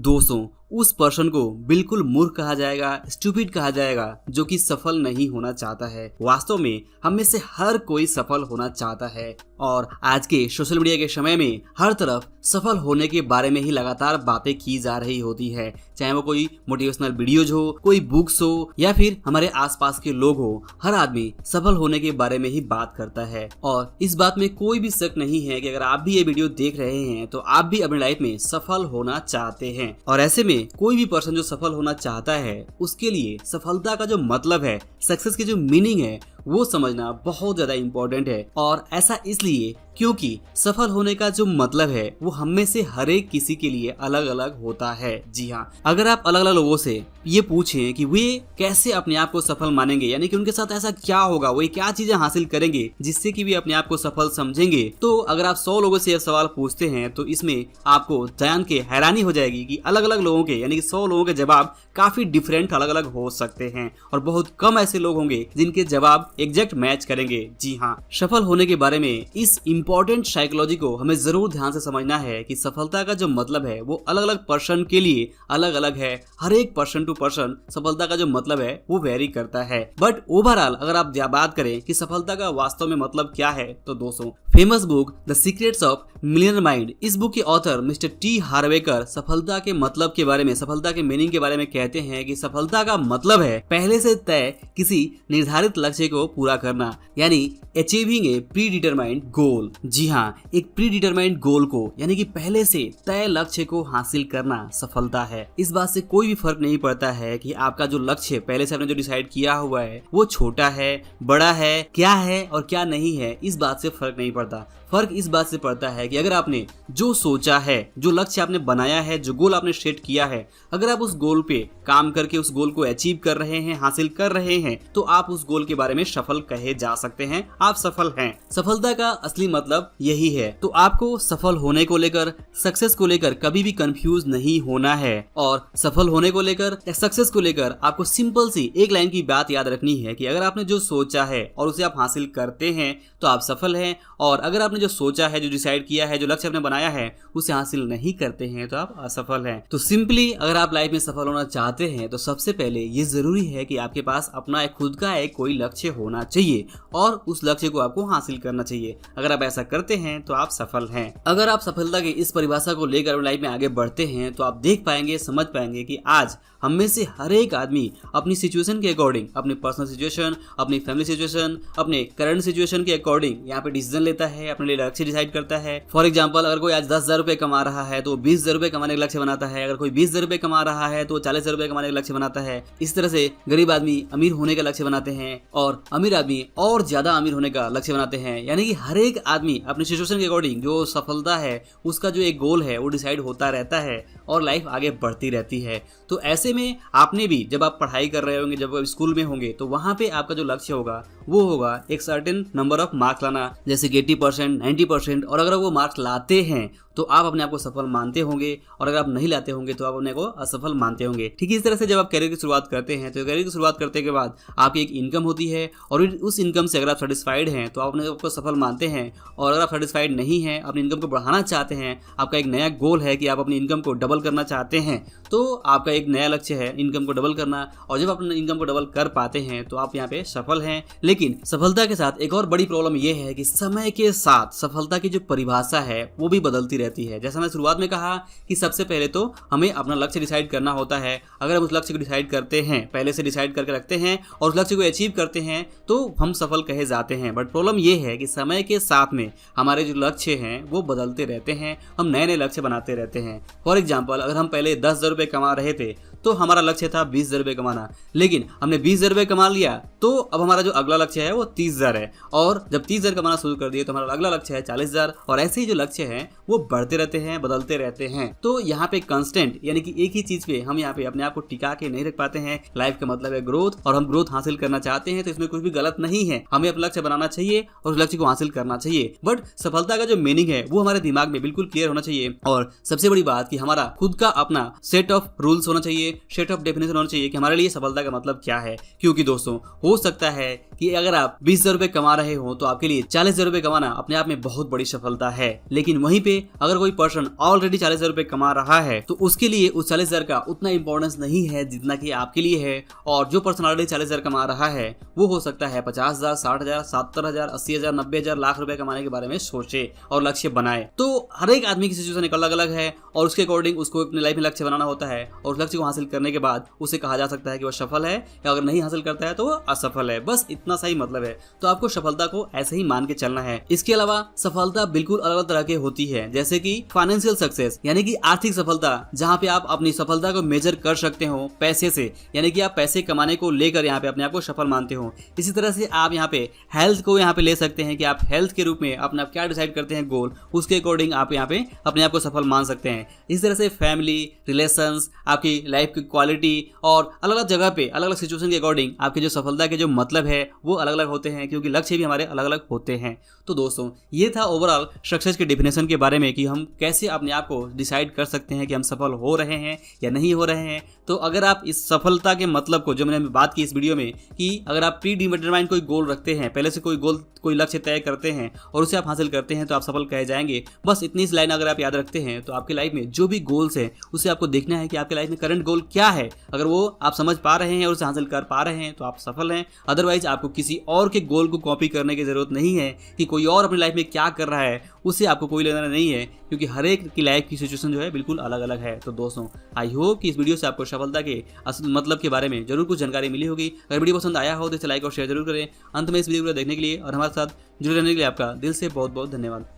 दोस्तों उस पर्सन को बिल्कुल मूर्ख कहा जाएगा, स्टूपिड कहा जाएगा जो कि सफल नहीं होना चाहता है। वास्तव में हम में से हर कोई सफल होना चाहता है और आज के सोशल मीडिया के समय में हर तरफ सफल होने के बारे में ही लगातार बातें की जा रही होती है। चाहे वो कोई मोटिवेशनल वीडियोज हो, कोई बुक्स हो या फिर हमारे आसपास के लोग हो, हर आदमी सफल होने के बारे में ही बात करता है। और इस बात में कोई भी शक नहीं है कि अगर आप भी ये वीडियो देख रहे हैं तो आप भी अपनी लाइफ में सफल होना चाहते हैं। और ऐसे में कोई भी पर्सन जो सफल होना चाहता है उसके लिए सफलता का जो मतलब है, सक्सेस की जो मीनिंग है, वो समझना बहुत ज्यादा इम्पोर्टेंट है। और ऐसा इसलिए क्योंकि सफल होने का जो मतलब है वो हम में से हर एक किसी के लिए अलग अलग होता है। जी हाँ, अगर आप अलग अलग लोगों से ये पूछें कि वे कैसे अपने आप को सफल मानेंगे, यानी कि उनके साथ ऐसा क्या होगा, वे क्या चीजें हासिल करेंगे जिससे कि वे अपने आप को सफल समझेंगे, तो अगर आप 100 लोगों से यह सवाल पूछते हैं तो इसमें आपको जान के हैरानी हो जाएगी कि अलग अलग लोगों के यानी कि 100 लोगों के जवाब काफी डिफरेंट अलग अलग हो सकते हैं और बहुत कम ऐसे लोग होंगे जिनके जवाब एग्जैक्ट मैच करेंगे। जी हाँ, सफल होने के बारे में इस इंपॉर्टेंट साइकोलॉजी को हमें जरूर ध्यान से समझना है कि सफलता का जो मतलब है वो अलग अलग पर्सन के लिए अलग अलग है। हर एक पर्सन टू पर्सन सफलता का जो मतलब है वो वेरी करता है। बट ओवरऑल अगर आप बात करें कि सफलता का वास्तव में मतलब क्या है, तो दोस्तों famous book the secrets of millionaire mind, इस बुक के ऑथर मिस्टर टी हार्वेकर सफलता के मतलब के बारे में, सफलता के मीनिंग के बारे में कहते हैं कि सफलता का मतलब है पहले से तय किसी निर्धारित लक्ष्य को पूरा करना, यानी अचीविंग ए प्री डिटरमाइंड गोल। जी हाँ, एक प्री डिटरमाइंड गोल को यानी कि पहले से तय लक्ष्य को हासिल करना सफलता है। इस बात से कोई भी फर्क नहीं पड़ता है कि आपका जो लक्ष्य पहले से आपने जो डिसाइड किया हुआ है वो छोटा है, बड़ा है, क्या है और क्या नहीं है, इस बात से फर्क नहीं पड़ता। फर्क इस बात से पड़ता है कि अगर आपने जो सोचा है, जो लक्ष्य आपने बनाया है, जो गोल आपने सेट किया है, अगर आप उस गोल पे काम करके उस गोल को अचीव कर रहे हैं, हासिल कर रहे हैं, तो आप उस गोल के बारे में सफल कहे जा सकते हैं, आप सफल हैं। सफलता का असली मतलब यही है। तो आपको सफल होने को लेकर, सक्सेस को लेकर कभी भी कंफ्यूज नहीं होना है और सफल होने को लेकर या सक्सेस को लेकर आपको सिंपल सी एक लाइन की बात याद रखनी है कि अगर आपने जो सोचा है और उसे आप हासिल करते हैं तो आप सफल हैं, और अगर आपने जो सोचा है, जो डिसाइड किया है, जो लक्ष्य आपने बनाया है उसे हासिल नहीं करते हैं तो आप असफल हैं। तो सिंपली अगर आप लाइफ में सफल होना चाहते हैं तो सबसे पहले ये जरूरी है कि आपके पास अपना एक खुद का एक कोई लक्ष्य होना चाहिए और उस लक्ष्य को आपको हासिल करना चाहिए। अगर आप ऐसा करते हैं तो आप सफल हैं। अगर आप सफलता की इस परिभाषा को लेकर अपनी लाइफ में आगे बढ़ते हैं तो आप देख पाएंगे, समझ पाएंगे कि आज हम में से हर एक आदमी अपनी सिचुएशन के अकॉर्डिंग, अपनी पर्सनल सिचुएशन, अपनी फैमिली सिचुएशन, अपने करंट सिचुएशन के अकॉर्डिंग यहाँ पे डिसीजन लेता है, अपने लिए लक्ष्य डिसाइड करता है। फॉर एग्जांपल, अगर कोई आज 10,000 रुपए कमा रहा है तो 20,000 रुपए कमाने का लक्ष्य बनाता है। अगर कोई 20,000 रुपए कमा रहा है तो 40,000 रुपए कमाने का लक्ष्य बनाता है। इस तरह से गरीब आदमी अमीर होने का लक्ष्य बनाते हैं और अमीर आदमी और ज्यादा अमीर होने का लक्ष्य बनाते हैं। यानी कि हर एक आदमी अपनी सिचुएशन के अकॉर्डिंग जो सफलता है उसका जो एक गोल है वो डिसाइड होता रहता है और लाइफ आगे बढ़ती रहती है। तो ऐसे में आपने भी जब आप पढ़ाई कर रहे होंगे, जब आप स्कूल में होंगे, तो वहां पे आपका जो लक्ष्य होगा वो होगा एक सर्टेन नंबर ऑफ मार्क्स लाना, जैसे 80%, 90%। और अगर वो मार्क्स लाते हैं तो आप अपने आप को सफल मानते होंगे और अगर आप नहीं लाते होंगे तो आप अपने को असफल मानते होंगे। ठीक इस तरह से जब आप करियर की शुरुआत करते हैं तो करियर की शुरुआत करने के बाद आपकी एक इनकम होती है और उस इनकम से अगर आप सेटिस्फाइड हैं तो आप अपने आप को सफल मानते हैं, और अगर आप सेटिस्फाइड नहीं हैं, अपनी इनकम को बढ़ाना चाहते हैं, आपका एक नया गोल है कि आप अपनी इनकम को डबल करना चाहते हैं, तो आपका एक नया लक्ष्य है इनकम को डबल करना, और जब आप अपनी इनकम को डबल कर पाते हैं तो आप यहाँ पे सफल हैं। लेकिन सफलता के साथ एक और बड़ी प्रॉब्लम ये है कि समय के साथ सफलता की जो परिभाषा है वो भी बदलती रहती है। जैसा मैं शुरुआत में कहा कि सबसे पहले तो हमें अपना लक्ष्य डिसाइड करना होता है। अगर हम उस लक्ष्य को डिसाइड करते हैं, पहले से डिसाइड करके रखते हैं और उस लक्ष्य को अचीव करते हैं तो हम सफल कहे जाते हैं। बट प्रॉब्लम ये है कि समय के साथ में हमारे जो लक्ष्य हैं वो बदलते रहते हैं, हम नए नए लक्ष्य बनाते रहते हैं। फॉर एग्जाम्पल, अगर हम पहले 10,000 रुपए कमा रहे थे तो हमारा लक्ष्य था 20,000 रुपए कमाना, लेकिन हमने 20,000 रुपए कमा लिया तो अब हमारा जो अगला लक्ष्य है वो 30,000 है, और जब 30,000 कमाना शुरू कर दिए तो हमारा अगला लक्ष्य है 40,000, और ऐसे ही जो लक्ष्य हैं वो बढ़ते रहते हैं, बदलते रहते हैं। तो यहाँ पे कांस्टेंट यानी कि एक ही चीज पे हम यहाँ पे अपने आप को टिका के नहीं रख पाते हैं। लाइफ का मतलब है ग्रोथ, और हम ग्रोथ हासिल करना चाहते हैं तो इसमें कुछ भी गलत नहीं है। हमें अपना लक्ष्य बनाना चाहिए और उस लक्ष्य को हासिल करना चाहिए, बट सफलता का जो मीनिंग है वो हमारे दिमाग में बिल्कुल क्लियर होना चाहिए। और सबसे बड़ी बात कि हमारा खुद का अपना सेट ऑफ रूल्स होना चाहिए, सेट ऑफ डेफिनेशन होना चाहिए कि हमारे लिए सफलता का मतलब क्या है। क्योंकि दोस्तों हो सकता है कि अगर आप 20,000 रुपए कमा रहे हो तो आपके लिए 40,000 रुपए कमाना अपने आप आप में बहुत बड़ी सफलता है। लेकिन वहीं पे अगर कोई पर्सन ऑलरेडी 40,000 रुपए कमा रहा है तो उसके लिए उस 40,000 का उतना इंपॉर्टेंस नहीं है जितना कि आपके लिए है। और जो पर्सन ऑलरेडी 40,000 कमा रहा है वो हो सकता है 50,000, 60,000, 70,000, 80,000, 90,000, लाख रुपए कमाने के बारे में सोचे और लक्ष्य बनाए। तो हर एक आदमी की सिचुएशन एक अलग अलग है और उसके अकॉर्डिंग उसको अपनी लाइफ में लक्ष्य बनाना होता है और उस लक्ष्य को हासिल करने के बाद उसे कहा जा सकता है कि वह सफल है, या अगर नहीं हासिल करता है तो वह असफल है। बस इतना सा ही मतलब है। तो आपको सफलता को ऐसे ही मान के चलना है। इसके अलावा सफलता बिल्कुल अलग अलग तरह की होती है, जैसे कि फाइनेंशियल सक्सेस यानी कि आर्थिक सफलता, जहां पे आप अपनी सफलता को मेजर कर सकते हो पैसे से, यानी कि आप पैसे कमाने को लेकर यहाँ पे अपने आप को सफल मानते हो। इसी तरह से आप यहाँ पे हेल्थ को यहाँ पे ले सकते हैं कि आप हेल्थ के रूप में अपना क्या डिसाइड करते हैं गोल, उसके अकॉर्डिंग आप यहाँ पे अपने आप को सफल मान सकते हैं। इस तरह से फैमिली, रिलेशंस, आपकी लाइफ की क्वालिटी और अलग अलग जगह पे अलग अलग सिचुएशन के अकॉर्डिंग आपके जो सफलता के जो मतलब है वो अलग अलग होते हैं, क्योंकि लक्ष्य भी हमारे अलग अलग होते हैं। तो दोस्तों ये था ओवरऑल सक्सेस के डिफिनेशन के बारे में कि हम कैसे अपने आप को डिसाइड कर सकते हैं कि हम सफल हो रहे हैं या नहीं हो रहे हैं। तो अगर आप इस सफलता के मतलब को जो मैंने बात की इस वीडियो में कि अगर आप प्री डिटरमाइंड कोई गोल रखते हैं, पहले से कोई लक्ष्य तय करते हैं और उसे आप हासिल करते हैं तो आप सफल कहे जाएंगे। बस इतनी सी लाइन अगर आप याद रखते हैं तो आपकी लाइफ में जो भी गोल्स है उसे आपको देखना है कि आपके लाइफ में करंट गोल क्या है। अगर वो आप समझ पा रहे हैं और उसे हासिल कर पा रहे हैं तो आप सफल हैं। अदरवाइज आपको किसी और के गोल को कॉपी करने की जरूरत नहीं है कि कोई और अपनी लाइफ में क्या कर रहा है उससे आपको कोई लेना नहीं है, क्योंकि हर एक की लाइफ की सिचुएशन जो है बिल्कुल अलग अलग है। तो दोस्तों आई होप कि इस वीडियो से आपको सफलता के असल मतलब के बारे में जरूर कुछ जानकारी मिली होगी। अगर वीडियो पसंद आया हो तो इसे लाइक और शेयर जरूर करें। अंत में इस वीडियो को देखने के लिए और हमारे साथ जुड़े रहने के लिए आपका दिल से बहुत बहुत धन्यवाद।